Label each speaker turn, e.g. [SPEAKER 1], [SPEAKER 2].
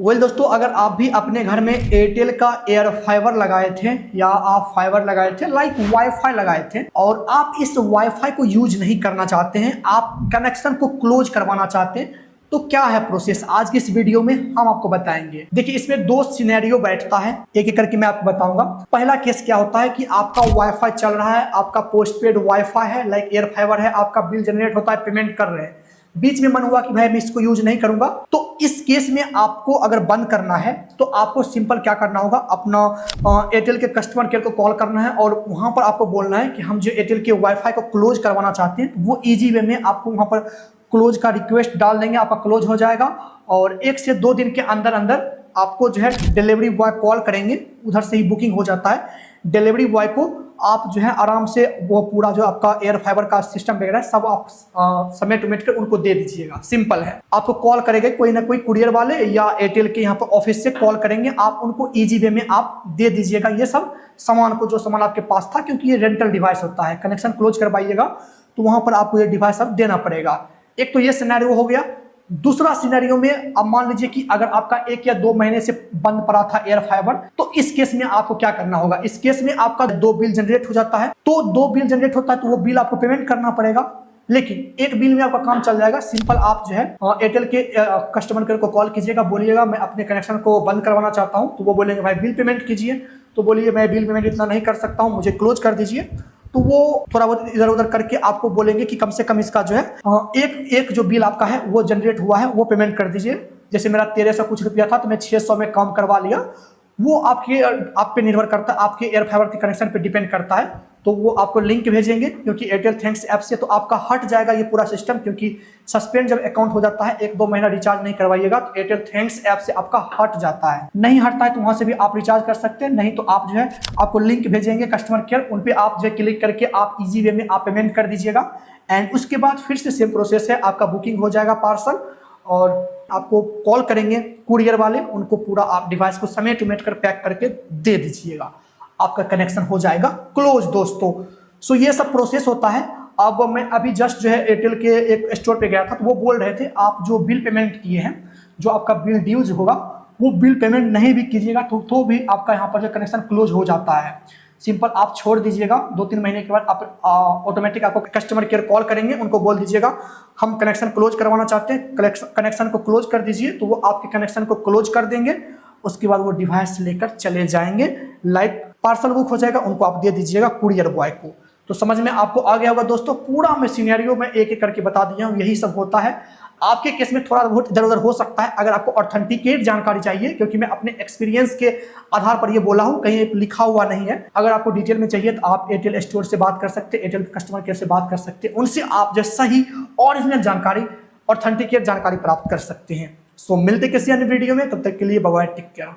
[SPEAKER 1] दोस्तों, अगर आप भी अपने घर में एयरटेल का एयर फाइबर लगाए थे या आप फाइबर लगाए थे लाइक वाईफाई लगाए थे और आप इस वाईफाई को यूज नहीं करना चाहते हैं, आप कनेक्शन को क्लोज करवाना चाहते हैं, तो क्या है प्रोसेस आज की इस वीडियो में हम आपको बताएंगे। देखिए, इसमें दो सिनेरियो बैठता है, एक एक करके मैं आपको बताऊंगा। पहला केस क्या होता है कि आपका वाईफाई चल रहा है, आपका पोस्टपेड वाईफाई है लाइक एयर फाइबर है, आपका बिल जनरेट होता है, पेमेंट कर रहे हैं, बीच में मन हुआ कि भाई मैं इसको यूज नहीं करूंगा, तो इस केस में आपको अगर बंद करना है तो आपको सिंपल क्या करना होगा, अपना एयरटेल के कस्टमर केयर को कॉल करना है और वहां पर आपको बोलना है कि हम जो एयरटेल के वाईफाई को क्लोज करवाना चाहते हैं, वो इजी वे में आपको वहां पर क्लोज का रिक्वेस्ट डाल देंगे, आपका क्लोज हो जाएगा। और 1 से 2 दिन के अंदर अंदर आपको जो है डिलीवरी बॉय कॉल करेंगे, उधर से ही बुकिंग हो जाता है। डिलीवरी बॉय को आप जो है आराम से वो पूरा जो आपका एयर फाइबर का सिस्टम वगैरह है सब आप समेट उमेट कर उनको दे दीजिएगा। सिंपल है, आपको कॉल करेंगे कोई ना कोई कुरियर वाले या एयरटेल के यहाँ पर ऑफिस से कॉल करेंगे, आप उनको इजी वे में आप दे दीजिएगा ये सब सामान को, जो सामान आपके पास था, क्योंकि ये रेंटल डिवाइस होता है। कनेक्शन क्लोज करवाइएगा तो वहां पर आपको ये डिवाइस अब देना पड़ेगा। एक तो ये सिनेरियो हो गया। दूसरा सिनेरियो में अब मान लीजिए कि अगर आपका 1 या 2 महीने से बंद पड़ा था एयर फाइबर, तो इस केस में आपको क्या करना होगा। इस केस में आपका 2 बिल जनरेट हो जाता है, तो 2 बिल जनरेट होता है तो वो बिल आपको पेमेंट करना पड़ेगा, लेकिन एक बिल में आपका काम चल जाएगा। सिंपल आप जो है एयरटेल के कस्टमर केयर को कॉल कीजिएगा, बोलिएगा मैं अपने कनेक्शन को बंद करवाना चाहता हूं, तो वो बोलेंगे भाई बिल पेमेंट कीजिए, तो बोलिए मैं बिल पेमेंट इतना नहीं कर सकता हूं, मुझे क्लोज कर दीजिए। तो वो थोड़ा बहुत इधर उधर करके आपको बोलेंगे कि कम से कम इसका जो है एक जो बिल आपका है वो जनरेट हुआ है वो पेमेंट कर दीजिए। जैसे मेरा 1300 कुछ रुपया था तो मैं 600 में कम करवा लिया। वो आप पे निर्भर करता है, आपके एयर फाइबर के कनेक्शन पे डिपेंड करता है। तो वो आपको लिंक भेजेंगे, क्योंकि एयरटेल थैंक्स ऐप से तो आपका हट जाएगा ये पूरा सिस्टम, क्योंकि सस्पेंड जब अकाउंट हो जाता है 1-2 महीना रिचार्ज नहीं करवाइएगा तो एयरटेल थैंक्स ऐप से आपका हट जाता है। नहीं हटता है तो वहां से भी आप रिचार्ज कर सकते हैं, नहीं तो आप जो है आपको लिंक भेजेंगे कस्टमर केयर, उन पे आप जो है क्लिक करके आप इजी वे में आप पेमेंट कर दीजिएगा। एंड उसके बाद फिर से सेम प्रोसेस है, आपका बुकिंग हो जाएगा पार्सल और आपको कॉल करेंगे कुरियर वाले, उनको पूरा आप डिवाइस को समेट उमेट कर पैक करके दे दीजिएगा, आपका कनेक्शन हो जाएगा क्लोज दोस्तों। सो ये सब प्रोसेस होता है। अब मैं अभी जस्ट जो है एयरटेल के एक स्टोर पे गया था, तो वो बोल रहे थे आप जो बिल पेमेंट किए हैं, जो आपका बिल ड्यूज होगा वो बिल पेमेंट नहीं भी कीजिएगा तो भी आपका यहाँ पर जो कनेक्शन क्लोज हो जाता है। सिंपल आप छोड़ दीजिएगा, 2-3 महीने के बाद आप ऑटोमेटिक आपको कस्टमर केयर कॉल करेंगे, उनको बोल दीजिएगा हम कनेक्शन क्लोज करवाना चाहते हैं, कनेक्शन को क्लोज कर दीजिए, तो वो आपके कनेक्शन को क्लोज कर देंगे। उसके बाद वो डिवाइस लेकर चले जाएंगे, लाइक पार्सल बुक हो जाएगा, उनको आप दे दीजिएगा कुरियर बॉय को। तो समझ में आपको आ गया होगा दोस्तों, पूरा मैं सिनेरियो में एक एक करके बता दिया हूँ, यही सब होता है। आपके केस में थोड़ा बहुत इधर उधर हो सकता है, अगर आपको ऑथेंटिकेट जानकारी चाहिए, क्योंकि मैं अपने एक्सपीरियंस के आधार पर ये बोला हूँ, कहीं लिखा हुआ नहीं है। अगर आपको डिटेल में चाहिए तो आप एयरटेल स्टोर से बात कर सकते हैं, एयरटेल कस्टमर केयर से बात कर सकते हैं, उनसे आप जो सही ओरिजिनल जानकारी, ऑथेंटिकेट जानकारी प्राप्त कर सकते हैं। सो मिलते किसी अन्य वीडियो में, तब तक के लिए बाय बाय, टेक केयर।